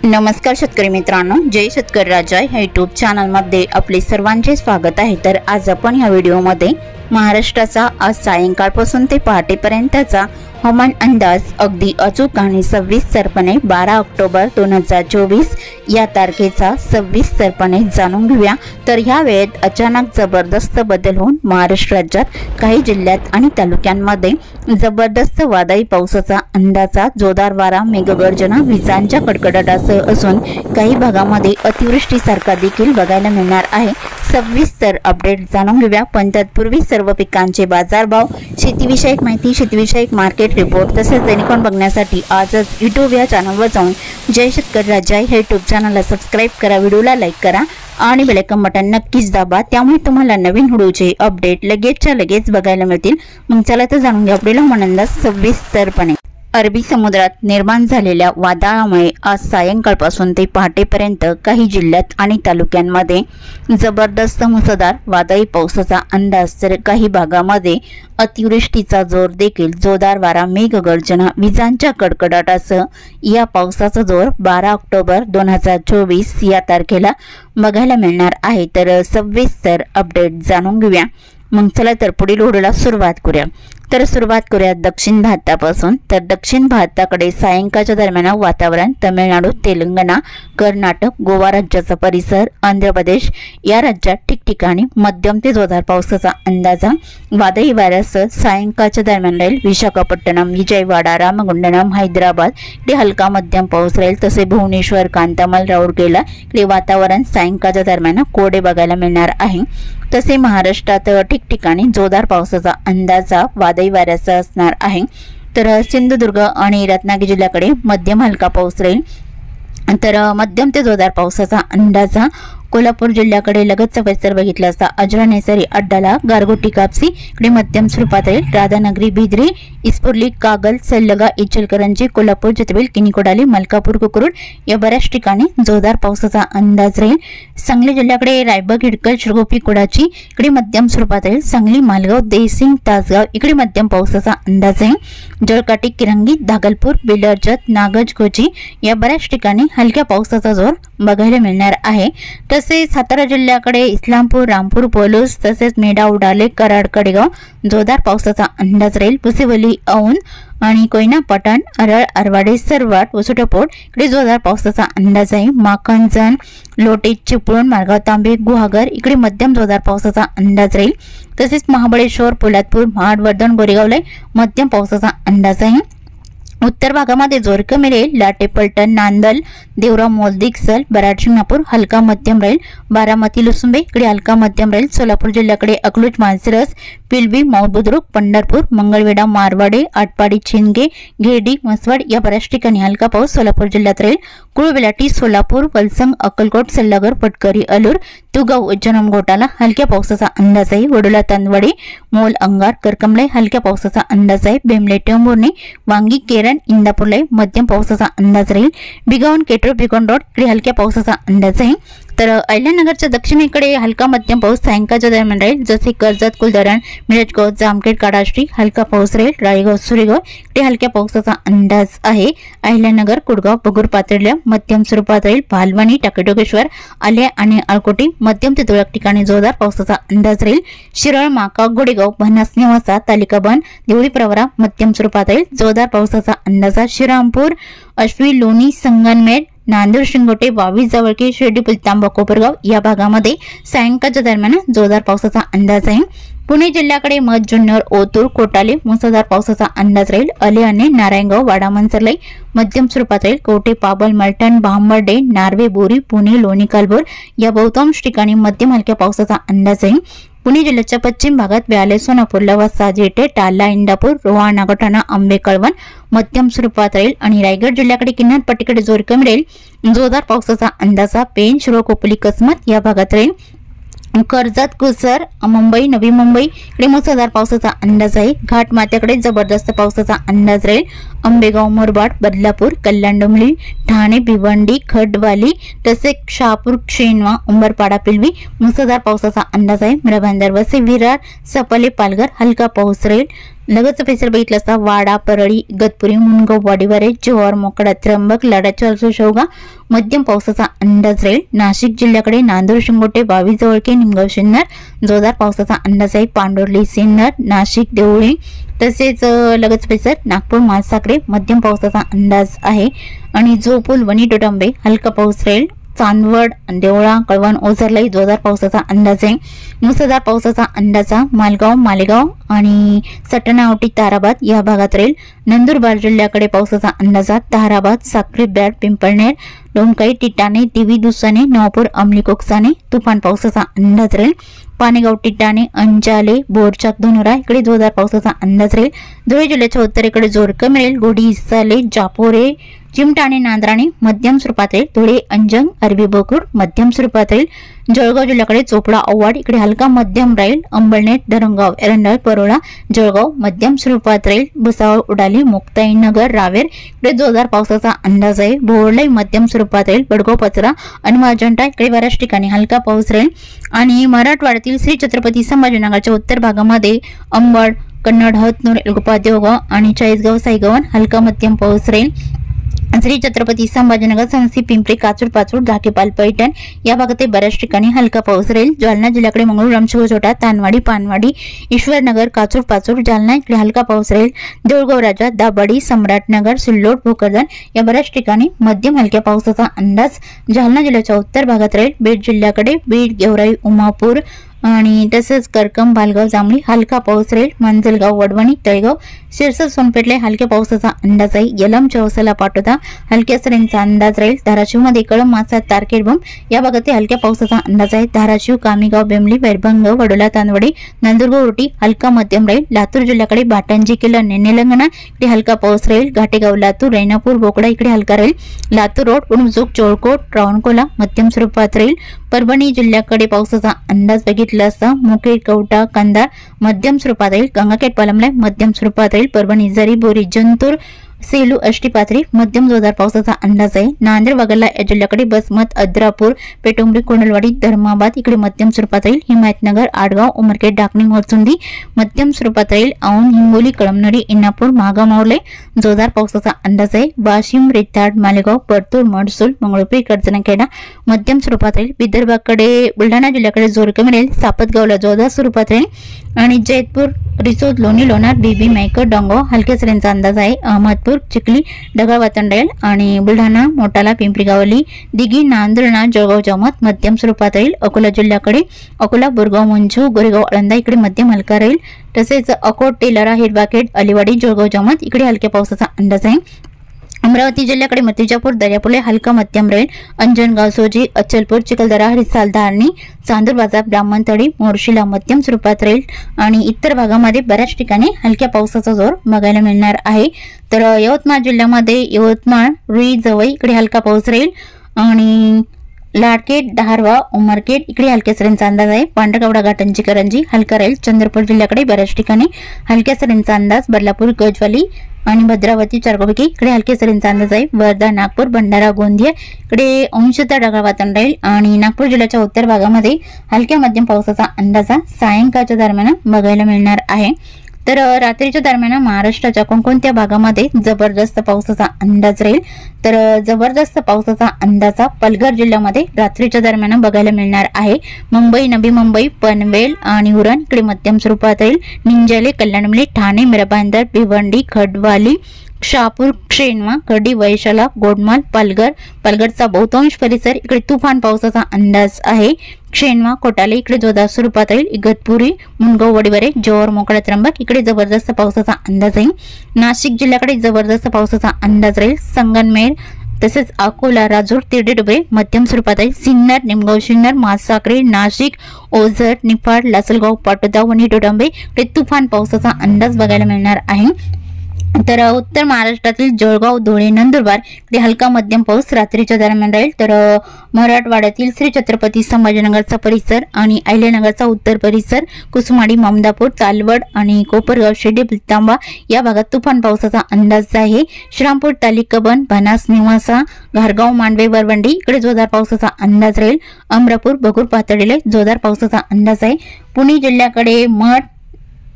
नमस्कार शेतकरी मित्रांनो, जय शेतकरी राजा ह्या यूट्यूब चॅनलमध्ये आपले सर्वांचे स्वागत आहे। तर आज आपण या व्हिडिओमध्ये महाराष्ट्राचा आज सायंकाळपासून ते पहाटेपर्यंतचा हवामान अंदाज अगदी अचूक आणि सविस्तरपणे 12 ऑक्टोबर 2024 या तारखेचा सविस्तरपणे जाणून घेऊया। तर ह्या वेळेत अचानक जबरदस्त बदल होऊन महाराष्ट्र राज्यात काही जिल्ह्यात आणि तालुक्यांमध्ये जबरदस्त वादळी पावसाचा अंदाजा, जोरदार वारा, मेघगर्जना, विजांच्या कडकडाटासह असून काही भागामध्ये अतिवृष्टीसारखा देखील बघायला मिळणार आहे। सविस्तर अपडेट जाणून घेऊया, पण तत्पूर्वी सर्व पिकांचे बाजारभाव, शेतीविषयक माहिती, शेतीविषयक मार्केट रिपोर्ट तसेच दैनिक बघण्यासाठी आजच यूट्यूब या चॅनलवर जाऊन जय शेतकरी राजा हे यूट्यूब चॅनलला सबस्क्राइब करा, व्हिडिओला लाईक करा आणि बेल आयकॉन बटन नक्कीच दाबा, त्यामुळे तुम्हाला नवीन व्हिडिओचे अपडेट लगेचच्या लगेच बघायला मिळतील। मग चला तर जाणून घ्या आपल्याला हवामान सविस्तरपणे। अरबी समुद्रात निर्माण झालेल्या वादळामुळे आज सायंकाळपासून ते पहाटेपर्यंत काही जिल्ह्यात आणि तालुक्यांमध्ये जबरदस्त मुसळधार वादळी पावसाचा अंदाज, तर काही भागामध्ये अतिवृष्टीचा जोर देखील, जोरदार वारा, मेघगर्जना, विजांच्या कडकडाटासह या पावसाचा जोर 12 ऑक्टोबर 2024 या तारखेला बघायला मिळणार आहे। तर सविस्तर अपडेट जाणून घेऊया। मग चला तर पुढील व्हिडिओला सुरुवात करूया। तर सुरुवात करूया दक्षिण भारतापासून। तर दक्षिण भारताकडे सायंकाळच्या दरम्यान वातावरण तामिळनाडू, तेलंगणा, कर्नाटक, गोवा राज्याचा परिसर, आंध्र प्रदेश या राज्यात ठिकठिकाणी मध्यम ते जोरदार पावसाचा अंदाजा, वादळी वाऱ्यासह सायंकाळच्या दरम्यान राहील। विशाखापट्टणम, विजयवाडा, रामगुंडम, हैदराबाद इकडे हलका मध्यम पाऊस राहील। तसे भुवनेश्वर, कांतामाल, राऊरकेला इकडे वातावरण सायंकाळच्या दरम्यान कोरडे बघायला मिळणार आहे। तसे महाराष्ट्रात ठिकठिकाणी जोरदार पावसाचा अंदाजा वादळी वाऱ्याचा असणार आहे। तर सिंधुदुर्ग आणि रत्नागिरी जिल्ह्याकडे मध्यम हलका पाऊस राहील। तर मध्यम ते जोरदार पावसाचा अंदाजा कोल्हापूर जिल्ह्याकडे लगतचा परिसर बघितला असता अजरा, नेसरी, अड्डाला, गारगोटी, कापसी इकडे मध्यम स्वरूपात राहील। राधानगरी, बिद्री, इस्पुर्ली, कागल, सल्लगा, इचलकरंजी, कोल्हापूर, जतबेल, किनीकोडाली, मलकापूर, कुकुरुड या बऱ्याच ठिकाणी जोरदार पावसाचा अंदाज राहील। सांगली जिल्ह्याकडे रायबग, हिडकल, शिरगोपी, कुडाची इकडे मध्यम स्वरूपात राहील। सांगली, मालगाव, देसिंग, तासगाव इकडे मध्यम पावसाचा अंदाज आहे। जळकाटी, किरंगी, दागलपूर, बेलरजत, नागज, कोची या बऱ्याच ठिकाणी हलक्या पावसाचा जोर बघायला मिळणार आहे। तसेच सातारा जिल्ह्याकडे इस्लामपूर, रामपूर, पोलूस तसेच मेढा, उडाले, कराड, कडेगाव जोरदार पावसाचा अंदाज राहील। पुसेवली, औंध आणि कोयना, पठाण, अरळ, अरवाडे, सरवाट, वसुटपोट इकडे जोरदार पावसाचा अंदाज आहे। माखणजण, लोटे, चिपळूण, मार्गाव, तांबे, गुहागर इकडे मध्यम जोरदार पावसाचा अंदाज राहील। तसेच महाबळेश्वर, पोलादपूर, महाड, वर्धन, गोरेगावला मध्यम पावसाचा अंदाज आहे। उत्तर भागामध्ये जोर कमी राहील। लाटे, पलटण, नांदल, देवराव, मोलदिक, सल, बराड, शिंगणापूर हलका मध्यम राहील। बारामती, लुसुंबे इकडे हलका मध्यम राहील। सोलापूर जिल्ह्याकडे अकलूज, माळशिरस, पिलबी, मौत बुद्रुक, पंढरपूर, मंगळवेढा, मारवाडे, आटपाडी, छिंदगे, घेरडी, म्हसवड या बऱ्याच ठिकाणी हलका पाऊस सोलापूर जिल्ह्यात राहील। कुळबेलाटी, सोलापूर, वलसंग, अक्कलकोट, सल्लागर, पटकरी, अलूर, तुगाव, उज्जैन, घोटाला हलक्या पावसाचा अंदाज आहे। वडोला, तंदवडे, मोल, अंगार, करकमले हलक्या पावसाचा अंदाज आहे। बेमले, टेंभुर्णी, वांगी, केरन, इंदापूरला मध्यम पावसाचा अंदाज राहील। बिगावन, केटूर, बिगोन रोड इकडे हलक्या पावसाचा अंदाज आहे। तर अहिल्यानगरच्या दक्षिणेकडे हलका मध्यम पाऊस सायंकाळच्या दरम्यान राहील। जसे कर्जत, कुलधरण, मिरजगाव, जामखेड, काडाश्री हलका पाऊस राहील। राळेगाव, सुरेगाव इकडे हलक्या पावसाचा अंदाज आहे। अहिल्यानगर, कुडगाव, बगूर, पातळीला मध्यम स्वरूपात राहील। भालवणी, टाकेटोकेश्वर, आले आणि अळकोटी मध्यम ते तुरळक ठिकाणी जोरदार पावसाचा अंदाज राहील। शिरळ, माका, गोडेगाव, भनास, नेवासा, तालिकाबन, देवळी, प्रवरा मध्यम स्वरूपात राहील। जोरदार पावसाचा अंदाजा श्रीरामपूर, अश्वी, लोणी, संगनमेर, नांदेड, शिंगोटे, वावी, जवळके, शिर्डी, पुलतांबा, कोपरगाव या भागामध्ये सायंकाळच्या दरम्यान जोरदार पावसाचा अंदाज आहे। पुणे जिल्ह्याकडे मध, जुन्नर, ओतूर, कोटाले मुसळधार पावसाचा अंदाज राहील। अलियाने, नारायणगाव, वाडा, मनसरलाई मध्यम स्वरूपात राहील। कोटे, पाबल, मलटण, भांबर्डे, नार्वे, बोरी, पुणे, लोणी, कालभोर या बहुतांश ठिकाणी मध्यम हलक्या पावसाचा अंदाज आहे। पुणे जिल्ह्याच्या पश्चिम भागात व्याले, सोनापूर, लवासा, जेटे, टाला, इंदापूर, रोहा, नागठाणा, आंबे, कळवण मध्यम स्वरूपात राहील। आणि रायगड जिल्ह्याकडे किनारपट्टीकडे जोर कमी राहील। जोरदार पावसाचा अंदाजा पेण, शिरोळ, खोपोली, कसमत या भागात राहील। कर्जत, कुसर, मुंबई, नवी मुंबई इकडे मुसळधार पावसाचा अंदाज आहे। घाट माथ्याकडे जबरदस्त पावसाचा अंदाज राहील। आंबेगाव मुरबाड, बदलापूर, कल्याण डोंबिवली, ठाणे, भिवंडी, खडवाली तसेच शहापूर, शेनवा, उंबरपाडा, पिलवी मुसळधार पावसाचा अंदाज आहे। मिराबांदर, वसई, विरार, सपाले, पालघर हलका पाऊस राहील। लगत परिसर बघितला असता वाडा, परळी, इगतपुरी, मुनगाव, वाडीवारे, जोहार, मोकडा, त्र्यंबक, लाडाच्या शेवगा मध्यम पावसाचा अंदाज राहील। नाशिक जिल्ह्याकडे नांदूर, शिंगोटे, 22 जवळके, निमगाव, सिन्नर जोरदार पावसाचा अंदाज आहे। पांडुर्ली, सिन्नर, नाशिक, देवळी तसेच लगत परिसर नागपूर, माळसाखरे मध्यम पावसाचा अंदाज आहे। आणि जोपूल, वणी, टोटंबे हलका पाऊस राहील। चांदवड, देवळा, कळवण, ओझरलाई जोरदार पावसाचा अंदाज आहे। मुसळधार पावसाचा अंदाजा मालगाव, मालेगाव आणि सटाणा, औटी, ताराबाद या भागात राहील। नंदुरबार जिल्ह्याकडे पावसाचा अंदाजा ताराबाद, साक्री, ब्याड, पिंपळनेर, डोमकाई, टिटाणे, दिवी, दुसाने, नवापूर, अमली, कोकसाने तुफान पावसाचा अंदाज राहील। पाणेगाव, टिटाणे, अंजाले, बोरचाक, धुनोरा इकडे जोरदार पावसाचा अंदाज राहील। धुळे जिल्ह्याच्या उत्तरेकडे जोर कमी राहील। गोडी, इसाले, जापोरे, चिमटाणे, नांद्राणे मध्यम स्वरूपात राहील। धुळे, अंजंग, अरबी बोकुड मध्यम स्वरूपात राहील। जळगाव जिल्ह्याकडे चोपडा, औवाड इकडे हलका मध्यम राहील। अंबळनेर, धरणगाव, एरंडळ, परोळा, जळगाव मध्यम स्वरूपात राहील। भुसावळ, उडाली, मुक्ताईनगर, रावेर इकडे जोरदार पावसाचा अंदाज आहे। भोरलाई मध्यम स्वरूपात राहील। बडगाव, पचरा आणि अजंठा इकडे बऱ्याच ठिकाणी हलका पाऊस राहील। आणि मराठवाड्यातील श्री छत्रपती संभाजीनगरच्या उत्तर भागामध्ये अंबड, कन्नड, हतनूर, एलगोपा, देवगाव आणि चाळीसगाव, साईगव्हाण हलका मध्यम पाऊस राहील। श्री छत्रपती संभाजीनगर, संसी, पिंपरी, काचूर, पाचूर, झाकेपाल, पैठण या भागात बऱ्याच ठिकाणी हलका पाऊस राहील। जालना जिल्ह्याकडे मंगळूर, रामशिव, छोटा, तानवाडी, पानवाडी, ईश्वरनगर, काचूर, पाचूर, जालना इकडे हलका पाऊस राहील। देऊळगाव राजा, दाभाडी, सम्राटनगर, सिल्लोड, भोकरदन या बऱ्याच ठिकाणी मध्यम हलक्या पावसाचा अंदाज जालना जिल्ह्याच्या उत्तर भागात राहील। बीड जिल्ह्याकडे बीड, गेवराई, उमापूर आणि तसेच करकम, भालगाव, जांभळी हलका पाऊस राहील। मांजलगाव, वडवणी, तळेगाव, शिरसर, सोनपेठले हलक्या पावसाचा अंदाज आहे। यलम, चौसला, पाटोदा हलक्या सरींचा अंदाज राहील। धाराशिवमध्ये कळंब, मासा, तारकेडबम या भागात हलक्या पावसाचा अंदाज आहे। धाराशिव, कामेगाव, बेंबली, वैरभंग, वडोला, तांदवडी, नंदुरगाव, रोटी हलका मध्यम राहील। लातूर जिल्ह्याकडे भाटंजी, किल्ला, नेनेलंगणा इकडे हलका पाऊस राहील। घाटेगाव, लातूर, रेणापूर, बोकडा इकडे हलका राहील। लातूर रोड, उणुजूक, चोळकोट, रावणकोला मध्यम स्वरूपात राहील। परभणी जिल्ह्याकडे पावसाचा अंदाज बघितला असता मुखेड, कवठा, कंधार मध्यम स्वरूपात राहील। गंगाखेड, पलमला मध्यम स्वरूपात राहील। परभणी, जरी, बोरी, जंतूर, सेलू, अष्टीपात्री मध्यम जोरदार पावसाचा अंदाज आहे। नांदेड वगळला या जिल्ह्याकडे बसमत, अद्रापूर, पेटोंबरी, कोंडलवाडी, धर्माबाद इकडे मध्यम स्वरूपात राहील। हिमायतनगर, आडगाव, उमरखेड, डाकणी, मोरचुंदी मध्यम स्वरूपात राहील। औंध, हिंगोली, कळमनुरी, इंदापूर, महागाव, मावले जोरदार पावसाचा अंदाज आहे। वाशिम, रेताड, मालेगाव, परतूर, मडसूल, मंगळुपी, कडचनाखेडा मध्यम स्वरूपात राहील। विदर्भाकडे बुलढाणा जिल्ह्याकडे जोर कमी राहील। सापतगावला जोरदार स्वरूपात राहील। आणि जैतपूर, रिसोद, लोणी, लोणार, बीबी, मैकर, डोंगाव हलक्या सरींचा अंदाज आहे। अहमदपूर, चिखली, ढगाळ वातावरण राहील। आणि बुलढाणा, मोटाला, पिंपरी गावली, दिघी, नांदुर्णा, जळगाव, जामोद मध्यम स्वरूपात राहील। अकोला जिल्ह्याकडे अकोला, बोरगाव, मंचू, गोरेगाव, आळंदा इकडे मध्यम हलका राहील। तसेच अकोट, तेलारा, हिरवाखेड, अलिवाडी, जळगाव, जामोद इकडे हलक्या पावसाचा अंदाज आहे। अमरावती जिल्ह्याकडे मतिजापूर, दर्यापुले हलका मध्यम राहील। अंजनगाव, सोजी, अचलपूर, चिखलदरा, हरिसाल, धारणी, चांदूर बाजार, ब्राह्मणतळी, मोर्शीला मध्यम स्वरूपात राहील। आणि इतर भागामध्ये बऱ्याच ठिकाणी हलक्या पावसाचा जोर बघायला मिळणार आहे। तर यवतमाळ जिल्ह्यामध्ये यवतमाळ, रुई, जवई इकडे हलका पाऊस राहील। आणि लाडकेट, धारवा, उमरखेड इकडे हलक्या सरींचा अंदाज आहे। पांढरकवडा, घाटंजी, करंजी हलका राहील। चंद्रपूर जिल्ह्याकडे बऱ्याच ठिकाणी हलक्या सरींचा अंदाज। बदलापूर, गजवाली आणि भद्रावती, चारकोपैकी इकडे हलक्या सरींचा अंदाज आहे। वर्धा, नागपूर, भंडारा, गोंदिया इकडे अंशतः ढगाळ वातावरण राहील। आणि नागपूर जिल्ह्याच्या उत्तर भागामध्ये हलक्या मध्यम पावसाचा अंदाजा सायंकाळच्या दरम्यान बघायला मिळणार आहे। तर रात्रीच्या दरम्यान महाराष्ट्राच्या कोणकोणत्या भागामध्ये जबरदस्त पावसाचा अंदाज राहील। तर जबरदस्त पावसाचा अंदाजा पालघर जिल्ह्यामध्ये रात्रीच्या दरम्यान बघायला मिळणार आहे। मुंबई, नवी मुंबई, पनवेल आणि उरण इकडे मध्यम स्वरूपात राहील। निंजाले, कल्याणमली, ठाणे, मिराबांदर, भिवंडी, खडवाली, शहापूर, शेनवा, खडी, वैशाला, गोडमाल, पालघरचा बहुतांश परिसर इकडे तुफान पावसाचा अंदाज आहे। शेनवा, कोटाले इकडे जोरदार स्वरूपात राहील। इगतपुरी, मुनगाव, वडीवारे, जोर, मोकडा, त्र्यंबक इकडे जबरदस्त पावसाचा अंदाज आहे। नाशिक जिल्ह्याकडे जबरदस्त पावसाचा अंदाज राहील। संगमनेर तसेच अकोला, राजूर, तिरडेडोबे मध्यम स्वरूपात आहे। सिन्नर, निमगाव, सिन्नर, माळसाखरे, नाशिक, ओझर, निफाड, लासलगाव, पाटोदा, वणी, टोटंबे इकडे तुफान पावसाचा अंदाज बघायला मिळणार आहे। तर उत्तर महाराष्ट्रातील जळगाव, धुळे, नंदुरबार इकडे हलका मध्यम पाऊस रात्रीच्या दरम्यान राहील। तर मराठवाड्यातील श्री छत्रपती संभाजीनगरचा परिसर आणि अहिल्यानगरचा उत्तर परिसर, कुसुमाडी, ममदापूर, तालवड आणि कोपरगाव, शिर्डी, पित्तांबा या भागात तुफान पावसाचा अंदाज आहे। श्रीरामपूर, तालिकबन, बनास, निवासा, घारगाव, मांडवे, वरवंडी इकडे जोरदार पावसाचा अंदाज राहील। अमरापूर, बगूर, पातळीला जोरदार पावसाचा अंदाज आहे। पुणे जिल्ह्याकडे मठ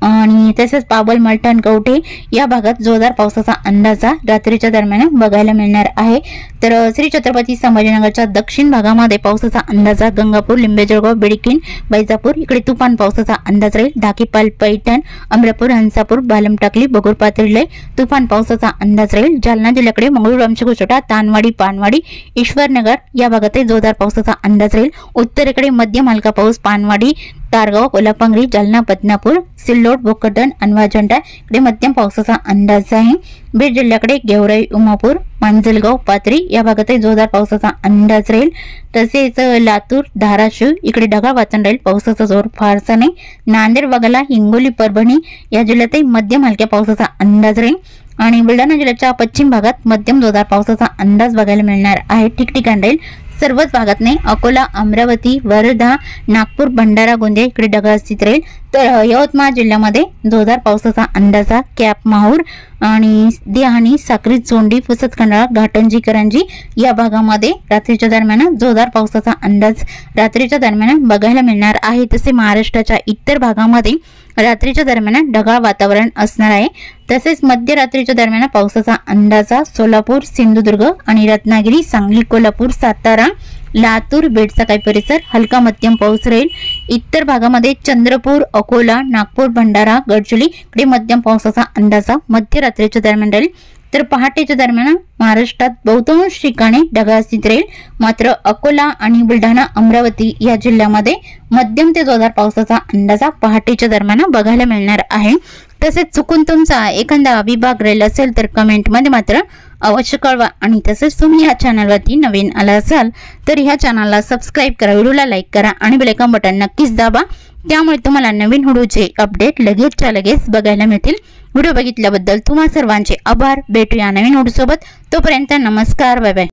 आणि तसेच पाबल, मलटण, कवठे या भागात जोरदार पावसाचा अंदाजा रात्रीच्या दरम्यान बघायला मिळणार आहे। तर श्री छत्रपती संभाजीनगरच्या दक्षिण भागामध्ये पावसाचा अंदाजा गंगापूर, लिंबे, जळगाव, बेडकीन, बैजापूर इकडे तुफान पावसाचा अंदाज राहील। धाकीपाल, पैठण, अमरापूर, हंसापूर, बालम, टाकली, बगूर, पातळीला तुफान पावसाचा अंदाज राहील। जालना जिल्ह्याकडे मंगळूर, रामशेकोटा, तानवाडी, पानवाडी, ईश्वरनगर या भागात जोरदार पावसाचा अंदाज राहील। उत्तरेकडे मध्यम हलका पाऊस पानवाडी, तारगाव, कोल्हापंगरी, जालना, बदनापूर, सिल्लोड, भोकरदन, अनवाजंडा इकडे मध्यम पावसाचा अंदाज आहे। बीड जिल्ह्याकडे गेवराई, उमापूर, मांजलगाव, पाथरी या भागात जोरदार पावसाचा अंदाज राहील। तसेच लातूर, धाराशिव इकडे ढगाळ वातावरण राहील, पावसाचा जोर फारसा नाही। नांदेड वगळता हिंगोली, परभणी या जिल्ह्यात मध्यम हलक्या पावसाचा अंदाज राहील आणि बुलढाणा जिल्ह्याच्या पश्चिम भागात मध्यम जोरदार पावसाचा अंदाज बघायला मिळणार आहे। ठिकठिकाणी राहील, सर्वच भागात नाही। अकोला, अमरावती, वर्धा, नागपूर, भंडारा, गोंदिया इकडे ढगाळ स्थिती राहील। तर यवतमाळ जिल्ह्यामध्ये जोरदार पावसाचा अंदाजा कॅप, माहूर आणि देहाणी, साक्री, चोंडी, पुसद, खंडाळा, घाटंजी, करंजी या भागामध्ये रात्रीच्या दरम्यान जोरदार पावसाचा अंदाज रात्रीच्या दरम्यान बघायला मिळणार आहे। तसे महाराष्ट्राच्या इतर भागामध्ये रात्रीच्या दरम्यान ढगाळ वातावरण असणार आहे। तसेच मध्यरात्रीच्या दरम्यान पावसाचा अंदाजा सोलापूर, सिंधुदुर्ग आणि रत्नागिरी, सांगली, कोल्हापूर, सातारा, लातूर, बीडचा काही परिसर हलका मध्यम पाऊस राहील। इतर भागामध्ये चंद्रपूर, अकोला, नागपूर, भंडारा, गडचिरोली इकडे मध्यम पावसाचा अंदाजा मध्यरात्रीच्या दरम्यान राहील। तर पहाटेच्या दरम्यान महाराष्ट्रात बहुतांश ठिकाणी ढगाळ स्थिती राहील, मात्र अकोला आणि बुलढाणा, अमरावती या जिल्ह्यामध्ये मध्यम ते जोरदार पावसाचा अंदाजा पहाटेच्या दरम्यान बघायला मिळणार आहे। तसेच चुकून तुमचा एखादा विभाग राहिला असेल तर कमेंटमध्ये मात्र अवश्य कळवा आणि तसेच तुम्ही या चॅनलवरती नवीन आला असाल तर ह्या चॅनलला सबस्क्राइब करा, व्हिडिओला लाईक करा आणि बेल आयकॉन बटन नक्कीच दाबा, त्यामुळे तुम्हाला नवीन व्हिडिओचे अपडेट लगेचच्या लगेच बघायला मिळतील। व्हिडिओ बघितल्याबद्दल तुम्हा सर्वांचे आभार। भेटूया नवीन व्हिडिओ सोबत, तोपर्यंत नमस्कार, बाय बाय।